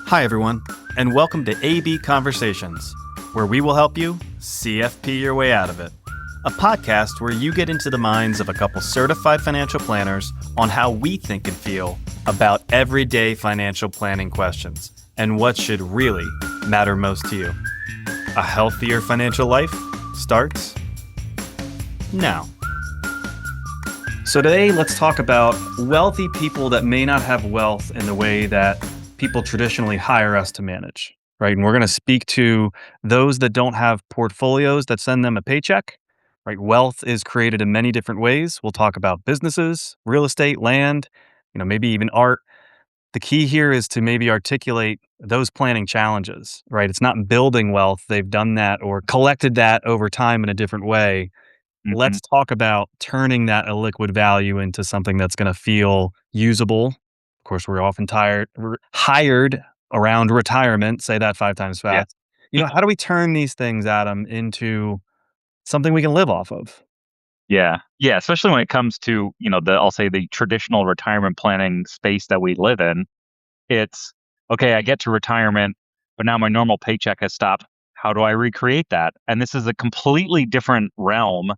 Hi, everyone, and welcome to AB Conversations, where we will help you CFP your way out of it. A podcast where you get into the minds of a couple certified financial planners on how we think and feel about everyday financial planning questions and what should really matter most to you. A healthier financial life starts now. So today, let's talk about wealthy people that may not have wealth in the way that people traditionally hire us to manage, right? And we're going to speak to those that don't have portfolios that send them a paycheck, right? Wealth is created in many different ways. We'll talk about businesses, real estate, land, maybe even art. The key here is to maybe articulate those planning challenges, right? It's not building wealth. They've done that or collected that over time in a different way. Mhm. Let's talk about turning that illiquid value into something that's going to feel usable. Of course, we're often hired around retirement. Say that 5 times Yeah. fast. How do we turn these things, Adam, into something we can live off of? Yeah. Yeah, especially when it comes to, I'll say the traditional retirement planning space that we live in. It's, okay, I get to retirement, but now my normal paycheck has stopped. How do I recreate that? And this is a completely different realm,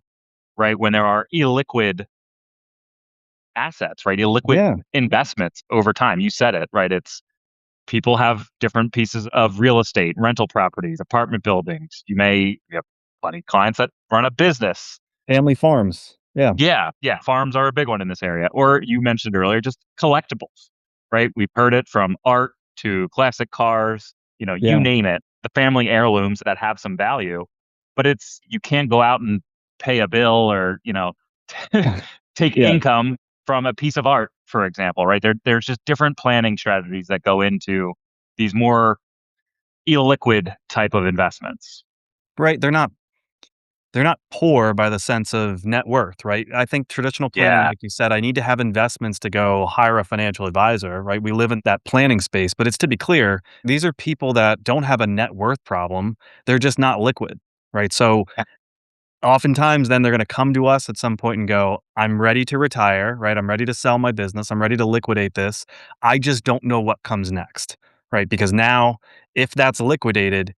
right? When there are illiquid assets, right? Illiquid Yeah. investments over time. You said it, right? It's people have different pieces of real estate, rental properties, apartment buildings. You have plenty of clients that run a business. Family farms. Yeah. Yeah, yeah, farms are a big one in this area. Or you mentioned earlier, just collectibles, right? We've heard it from art to classic cars, you Yeah. name it, the family heirlooms that have some value, but you can't go out and pay a bill or, take Yeah. income from a piece of art, for example, right? There's just different planning strategies that go into these more illiquid type of investments. Right. They're not poor by the sense of net worth, right? I think traditional planning, Yeah. like you said, I need to have investments to go hire a financial advisor, right? We live in that planning space, but it's to be clear, these are people that don't have a net worth problem. They're just not liquid, right? So oftentimes then they're going to come to us at some point and go, I'm ready to retire, right? I'm ready to sell my business. I'm ready to liquidate this. I just don't know what comes next, right? Because now if that's liquidated,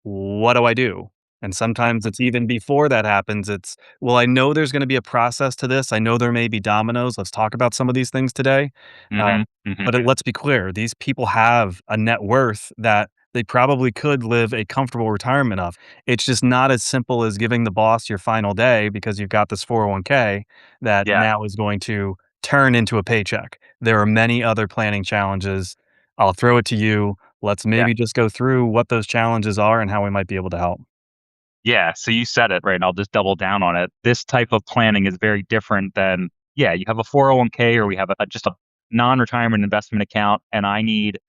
what do I do? And sometimes it's even before that happens, it's, well, I know there's going to be a process to this. I know there may be dominoes. Let's talk about some of these things today. Uh, Hmm. Hmm. let's be clear, these people have a net worth that they probably could live a comfortable retirement of. It's just not as simple as giving the boss your final day because you've got this 401k that Yeah. now is going to turn into a paycheck. There are many other planning challenges. I'll throw it to you. Let's Yeah. maybe just go through what those challenges are and how we might be able to help. Yeah, so you said it, right, and I'll just double down on it. This type of planning is very different than, yeah, you have a 401k or we have just a non-retirement investment account, and I need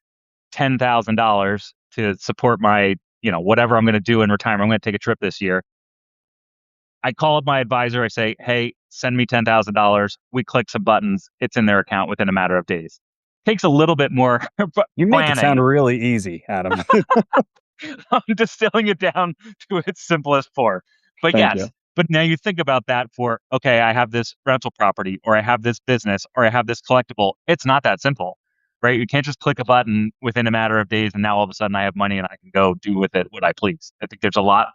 $10,000 to support my, whatever I'm going to do in retirement. I'm going to take a trip this year. I call up my advisor. I say, hey, send me $10,000. We click some buttons. It's in their account within a matter of days. Takes a little bit more You make it sound planning. really easy, Adam. I'm distilling it down to its simplest form. But Thank you. yes, but now you think about that for, okay, I have this rental property or I have this business or I have this collectible. It's not that simple, right? You can't just click a button within a matter of days and now all of a sudden I have money and I can go do with it what I please. I think there's a lot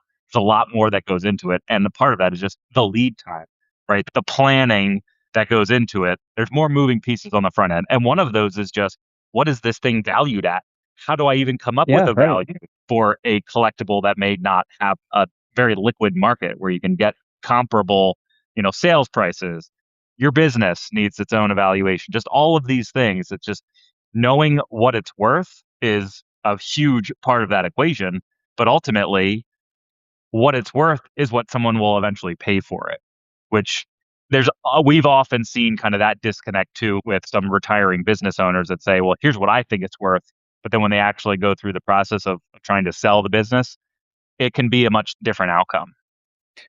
more that goes into it. And the part of that is just the lead time, right? The planning that goes into it. There's more moving pieces on the front end. And one of those is just, what is this thing valued at? How do I even come up with Yeah, a right. value for a collectible that may not have a very liquid market where you can get comparable, sales prices? Your business needs its own evaluation. Just all of these things. It's just knowing what it's worth is a huge part of that equation. But ultimately, what it's worth is what someone will eventually pay for it, which we've often seen kind of that disconnect too with some retiring business owners that say, well, here's what I think it's worth. But then when they actually go through the process of trying to sell the business, it can be a much different outcome.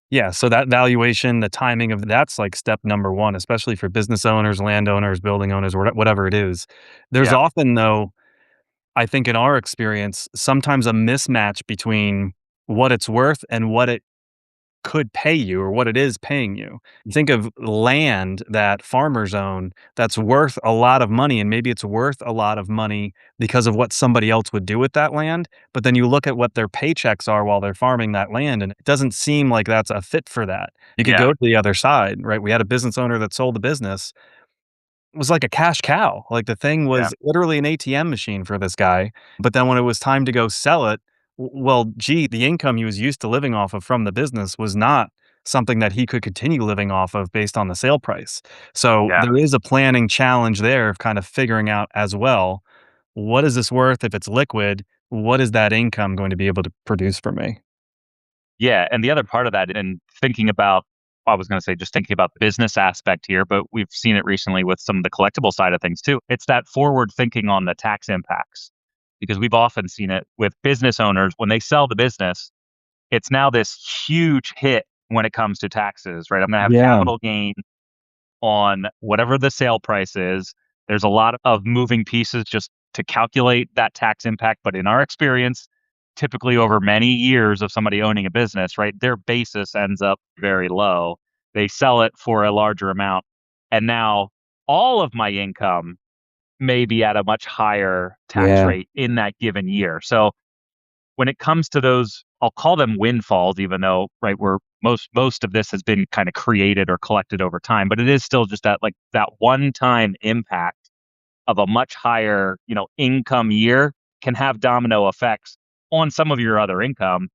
Yeah, so that valuation, the timing of that's like step number one, especially for business owners, landowners, building owners, whatever it is. There's Yeah. often, though, I think in our experience, sometimes a mismatch between what it's worth and what it could pay you or what it is paying you. Think of land that farmers own that's worth a lot of money, and maybe it's worth a lot of money because of what somebody else would do with that land. But then you look at what their paychecks are while they're farming that land, and it doesn't seem like that's a fit for that. You could Yeah. go to the other side, right? We had a business owner that sold the business. It was like a cash cow. Like, the thing Yeah. was literally an ATM machine for this guy, but then when it was time to go sell it, well, gee, the income he was used to living off of from the business was not something that he could continue living off of based on the sale price. So, Yeah. there is a planning challenge there of kind of figuring out as well, what is this worth if it's liquid? What is that income going to be able to produce for me? Yeah, and the other part of that, and thinking about, I was going to say, just thinking about the business aspect here, but we've seen it recently with some of the collectible side of things too. It's that forward thinking on the tax impacts, because we've often seen it with business owners when they sell the business. It's now this huge hit when it comes to taxes, right? I'm going to have Yeah. capital gain on whatever the sale price is. There's a lot of moving pieces just to calculate that tax impact. But in our experience, typically over many years of somebody owning a business, right, their basis ends up very low. They sell it for a larger amount. And now all of my income may be at a much higher tax Yeah. rate in that given year. So when it comes to those, I'll call them windfalls, even though, right, we're most of this has been kind of created or collected over time, but it is still just that, like, that one time impact of a much higher, income year can have domino effects on some of your other income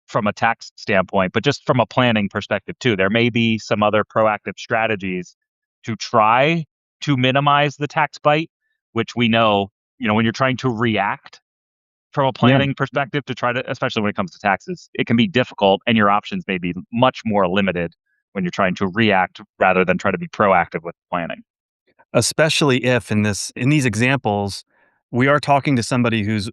from a tax standpoint, but just from a planning perspective too. There may be some other proactive strategies to try to minimize the tax bite, which we know, when you're trying to react from a Yeah. planning perspective to try to, especially when it comes to taxes, it can be difficult and your options may be much more limited when you're trying to react rather than try to be proactive with planning. Especially if in these examples, we are talking to somebody whose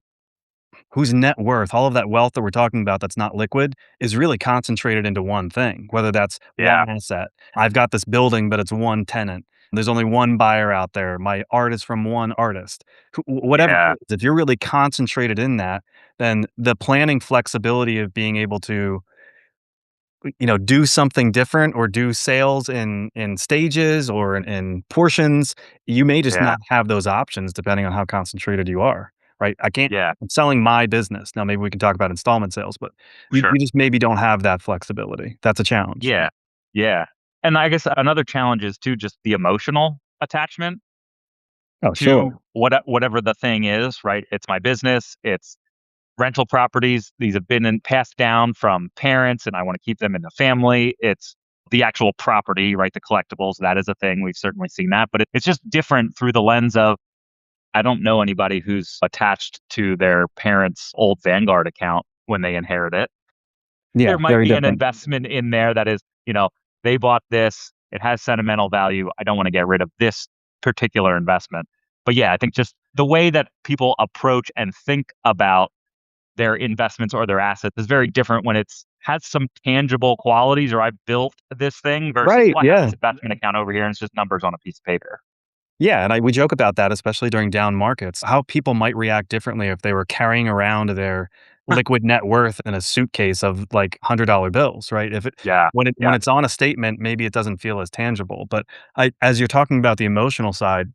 net worth, all of that wealth that we're talking about that's not liquid, is really concentrated into one thing, whether that's Yeah. one asset. I've got this building, but it's one tenant. There's only one buyer out there. My art is from one artist. Whatever it Yeah. is, if you're really concentrated in that, then the planning flexibility of being able to do something different or do sales in stages or in portions, you may just Yeah. not have those options depending on how concentrated you are, right? Yeah. I'm selling my business. Now maybe we can talk about installment sales, but you Sure. just maybe don't have that flexibility. That's a challenge. Yeah. Yeah. And I guess another challenge is too just the emotional attachment Oh, to sure. whatever the thing is, right? It's my business. It's rental properties. These have been passed down from parents, and I want to keep them in the family. It's the actual property, right? The collectibles. That is a thing. We've certainly seen that, but it's just different through the lens of, I don't know anybody who's attached to their parents' old Vanguard account when they inherit it. Yeah, There might very be an different. investment in there that is, they bought this, it has sentimental value. I don't want to get rid of this particular investment. But yeah, I think just the way that people approach and think about their investments or their assets is very different when it's has some tangible qualities, or I built this thing, versus, Right. well, I have Yeah. this investment account over here and it's just numbers on a piece of paper. Yeah, and we joke about that, especially during down markets, how people might react differently if they were carrying around their liquid net worth in a suitcase of like $100 bills, right? If it Yeah. when Yeah. it's on a statement, maybe it doesn't feel as tangible. But as you're talking about the emotional side,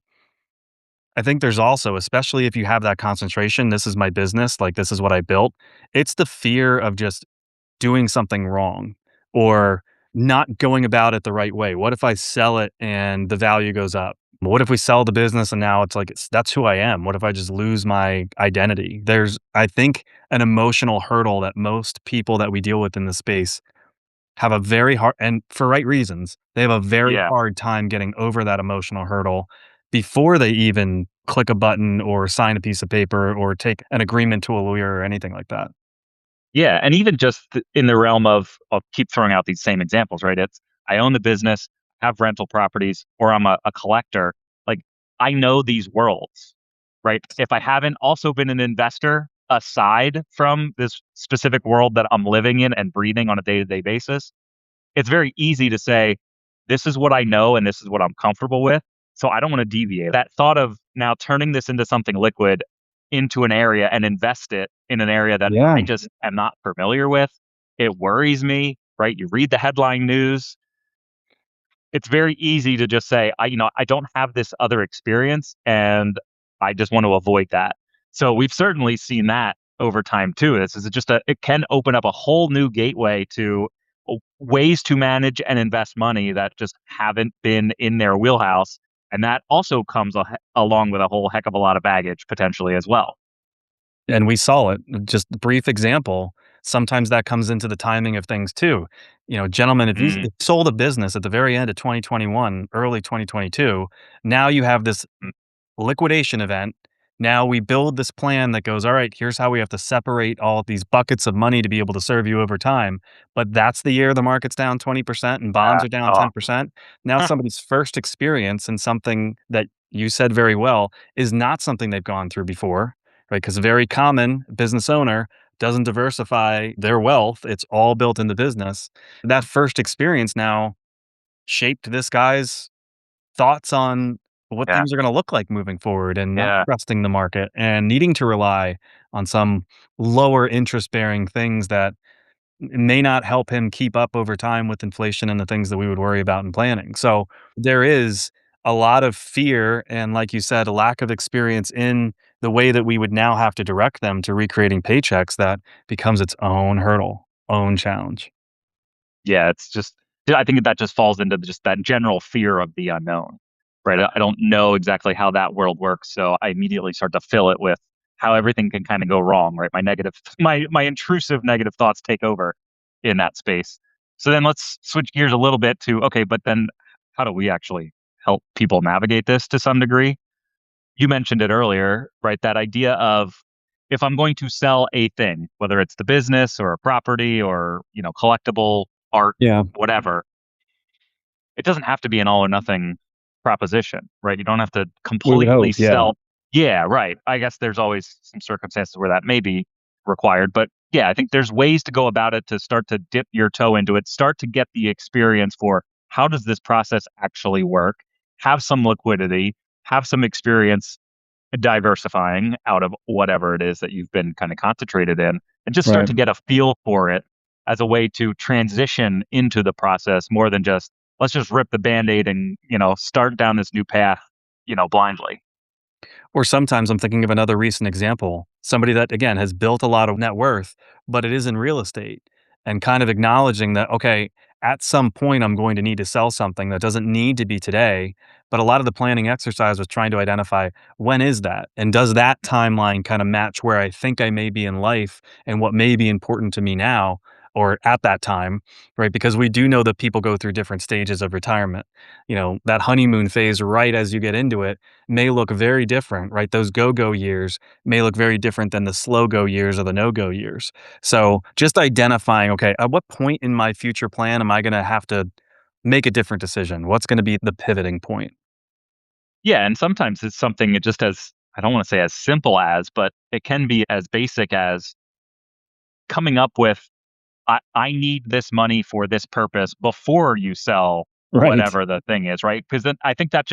I think there's also, especially if you have that concentration, this is my business, like this is what I built. It's the fear of just doing something wrong or not going about it the right way. What if I sell it and the value goes up? What if we sell the business and now it's like that's who I am? What if I just lose my identity? There's, I think, an emotional hurdle that most people that we deal with in this space have a very hard, and for right reasons, they have a very Yeah. hard time getting over that emotional hurdle before they even click a button or sign a piece of paper or take an agreement to a lawyer or anything like that. Yeah, and even just in the realm of, I'll keep throwing out these same examples, right? It's, I own the business, have rental properties, or I'm a collector. Like, I know these worlds, right? If I haven't also been an investor aside from this specific world that I'm living in and breathing on a day-to-day basis, it's very easy to say, this is what I know and this is what I'm comfortable with. So I don't want to deviate. That thought of now turning this into something liquid, into an area and invest it in an area that I Yeah. just am not familiar with, it worries me. right? You read the headline news. It's very easy to just say, I don't have this other experience and I just want to avoid that. So we've certainly seen that over time too. This is just it can open up a whole new gateway to ways to manage and invest money that just haven't been in their wheelhouse. And that also comes along with a whole heck of a lot of baggage potentially as well. And we saw it. Just brief example. Sometimes that comes into the timing of things too. Gentlemen, if Mm, you sold a business at the very end of 2021, early 2022, now you have this liquidation event. Now we build this plan that goes, all right, here's how we have to separate all of these buckets of money to be able to serve you over time. But that's the year the market's down 20% and bonds are down oh, 10%. Now somebody's first experience in something that you said very well is not something they've gone through before, right? Because a very common business owner doesn't diversify their wealth. It's all built in the business. That first experience now shaped this guy's thoughts on what yeah, things are gonna look like moving forward and not yeah. trusting the market and needing to rely on some lower interest bearing things that may not help him keep up over time with inflation and the things that we would worry about in planning. So there is a lot of fear and, like you said, a lack of experience in the way that we would now have to direct them to recreating paychecks that becomes its own hurdle, own challenge. Yeah, it's just I think that just falls into just that general fear of the unknown, right? I don't know exactly how that world works, so I immediately start to fill it with how everything can kind of go wrong, right? My intrusive negative thoughts take over in that space. So then let's switch gears a little bit to okay, but then how do we actually help people navigate this to some degree? You mentioned it earlier, right? That idea of if I'm going to sell a thing, whether it's the business or a property or, collectible art, Yeah, whatever, it doesn't have to be an all or nothing proposition, right? You don't have to we would completely hope. Yeah. sell. Yeah, right. I guess there's always some circumstances where that may be required, but yeah, I think there's ways to go about it to start to dip your toe into it, start to get the experience for how does this process actually work, have some liquidity, have some experience diversifying out of whatever it is that you've been kind of concentrated in and just start Right. to get a feel for it as a way to transition into the process more than just let's just rip the band-aid and start down this new path blindly. Or sometimes I'm thinking of another recent example, somebody that again has built a lot of net worth, but it is in real estate and kind of acknowledging that, okay, at some point I'm going to need to sell something that doesn't need to be today. But a lot of the planning exercise was trying to identify when is that? And does that timeline kind of match where I think I may be in life and what may be important to me now or at that time, right? Because we do know that people go through different stages of retirement. That honeymoon phase right as you get into it may look very different, right? Those go-go years may look very different than the slow-go years or the no-go years. So just identifying, okay, at what point in my future plan am I going to have to make a different decision? What's going to be the pivoting point? Yeah, and sometimes it's something it just as I don't want to say as simple as, but it can be as basic as coming up with I need this money for this purpose before you sell Right. whatever the thing is, right? Because then I think that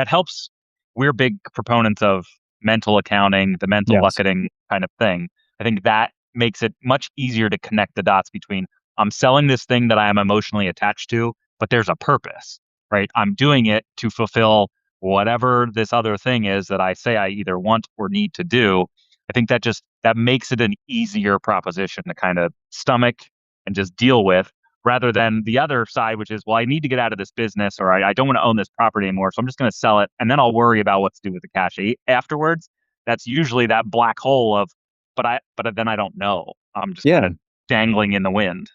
helps. We're big proponents of mental accounting, the mental Yes. bucketing kind of thing. I think that makes it much easier to connect the dots between I'm selling this thing that I am emotionally attached to, but there's a purpose, right? I'm doing it to fulfill whatever this other thing is that I say I either want or need to do. I think that makes it an easier proposition to kind of stomach and just deal with rather than the other side, which is, well, I need to get out of this business or I don't want to own this property anymore. So I'm just going to sell it and then I'll worry about what to do with the cash afterwards. That's usually that black hole of, but then I don't know. I'm just kind Yeah. of dangling in the wind.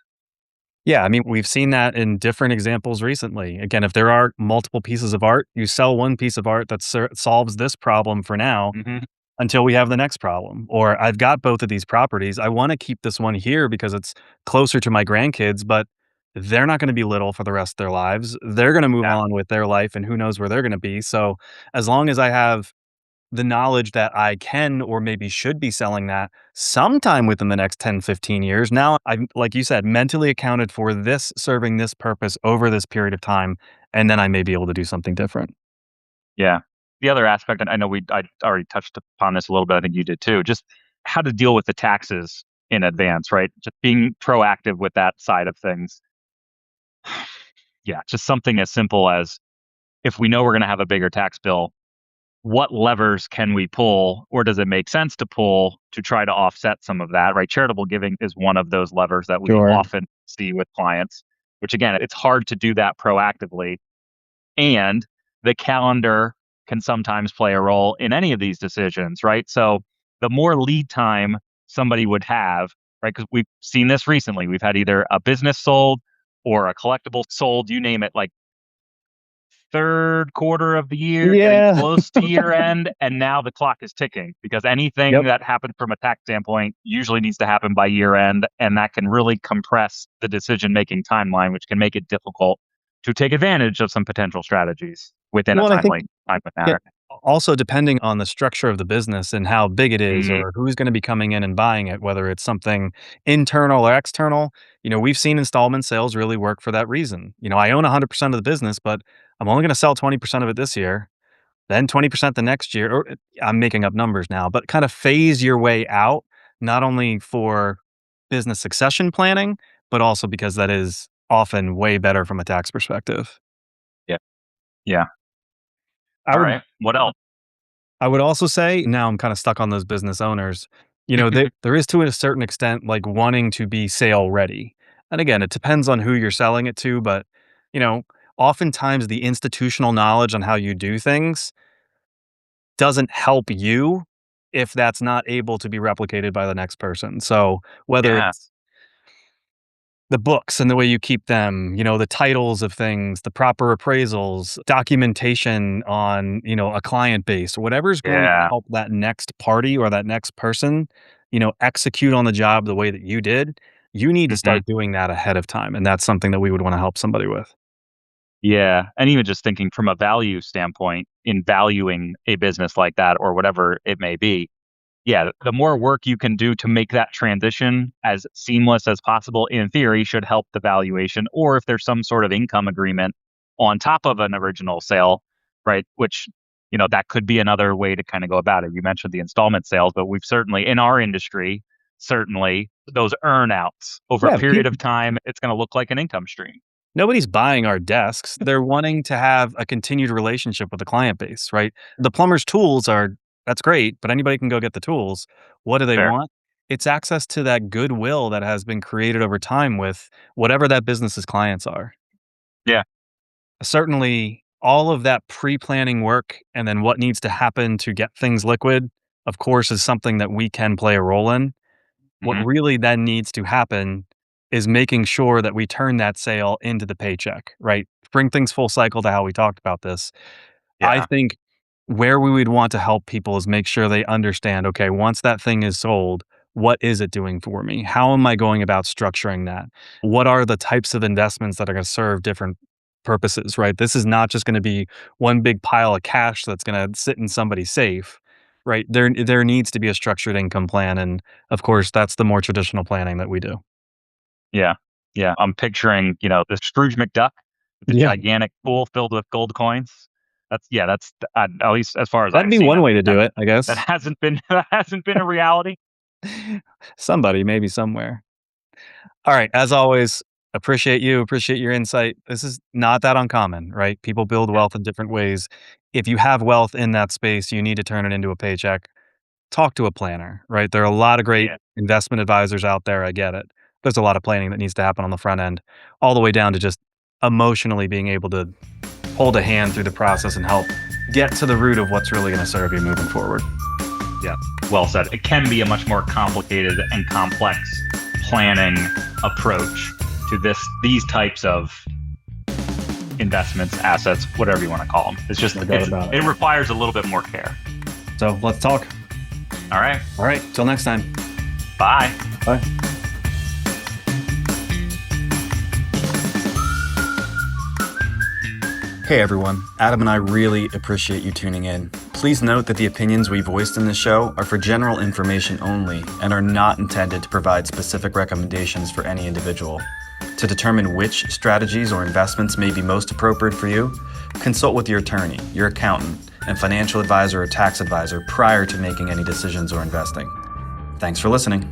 Yeah, I mean, we've seen that in different examples recently. Again, if there are multiple pieces of art, you sell one piece of art that solves this problem for now Hmm. until we have the next problem. Or I've got both of these properties. I want to keep this one here because it's closer to my grandkids, but they're not going to be little for the rest of their lives. They're going to move Yeah. on with their life and who knows where they're going to be. So, as long as I have the knowledge that I can or maybe should be selling that sometime within the next 10, 15 years, now I'm, like you said, mentally accounted for this serving this purpose over this period of time. And then I may be able to do something different. Yeah. The other aspect, and I know I already touched upon this a little bit. I think you did too. Just how to deal with the taxes in advance, right? Just being proactive with that side of things. Yeah, just something as simple as, if we know we're going to have a bigger tax bill, what levers can we pull, or does it make sense to pull to try to offset some of that, right? Charitable giving is one of those levers that we Sure. often see with clients, which again, it's hard to do that proactively. And the calendar can sometimes play a role in any of these decisions, right? So the more lead time somebody would have, right? Because we've seen this recently. We've had either a business sold or a collectible sold, you name it, like third quarter of the year, getting Yeah. close to year end, and now the clock is ticking because anything Yep. that happened from a tax standpoint usually needs to happen by year end, and that can really compress the decision making timeline, which can make it difficult to take advantage of some potential strategies within a Well, and I think timely yeah, manner. also depending on the structure of the business and how big it is Mhm. or who's going to be coming in and buying it, whether it's something internal or external, we've seen installment sales really work for that reason. I own 100% of the business, but I'm only going to sell 20% of it this year, then 20% the next year. Or I'm making up numbers now, but kind of phase your way out, not only for business succession planning, but also because that is often way better from a tax perspective. Yeah. Yeah. I All would right. What else? I would also say, now I'm kind of stuck on those business owners. There is to a certain extent like wanting to be sale ready. And again, it depends on who you're selling it to, but you know, oftentimes the institutional knowledge on how you do things doesn't help you if that's not able to be replicated by the next person. So, whether Yeah. it's the books and the way you keep them, the titles of things, the proper appraisals, documentation on, a client base, whatever is going to Yeah. help that next party or that next person, execute on the job the way that you did, you need to Mhm. start doing that ahead of time. And that's something that we would want to help somebody with. Yeah. And even just thinking from a value standpoint, in valuing a business like that or whatever it may be, yeah, the more work you can do to make that transition as seamless as possible, in theory, should help the valuation. Or if there's some sort of income agreement on top of an original sale, right? Which, that could be another way to kind of go about it. You mentioned the installment sales, but we've certainly, in our industry, certainly those earnouts over a Yeah, period of time, it's going to look like an income stream. nobody's buying our desks. They're wanting to have a continued relationship with the client base, right? The plumber's tools are that's great, but anybody can go get the tools. What do they Fair. want? It's access to that goodwill that has been created over time with whatever that business's clients are. Yeah. Certainly, all of that pre-planning work and then what needs to happen to get things liquid, of course, is something that we can play a role in. What Hmm. really then needs to happen is making sure that we turn that sale into the paycheck, right? Bring things full cycle to how we talked about this. I Yeah. think where we would want to help people is make sure they understand, okay, once that thing is sold, what is it doing for me? How am I going about structuring that? What are the types of investments that are going to serve different purposes, right? This is not just going to be one big pile of cash that's going to sit in somebody's safe, right? There needs to be a structured income plan, and of course, that's the more traditional planning that we do. Yeah. Yeah. I'm picturing, the Scrooge McDuck with the Yeah, gigantic pool filled with gold coins. That's at least as far as that'd I've be seen one it. way to That do it, I that guess. hasn't been that hasn't been a reality. Somebody, maybe somewhere. All right. As always, appreciate you. Appreciate your insight. This is not that uncommon, right? People build Yeah. wealth in different ways. If you have wealth in that space, you need to turn it into a paycheck. Talk to a planner, right? There are a lot of great Yeah. investment advisors out there. I get it. There's a lot of planning that needs to happen on the front end, all the way down to just emotionally being able to hold a hand through the process and help get to the root of what's really going to serve you moving forward. Yeah. Well said. It can be a much more complicated and complex planning approach to these types of investments, assets, whatever you want to call them. No doubt about it. It requires a little bit more care. So let's talk. All right. All right. Till next time. Bye. Bye. Hey everyone, Adam and I really appreciate you tuning in. Please note that the opinions we voiced in this show are for general information only and are not intended to provide specific recommendations for any individual. To determine which strategies or investments may be most appropriate for you, consult with your attorney, your accountant, and financial advisor or tax advisor prior to making any decisions or investing. Thanks for listening.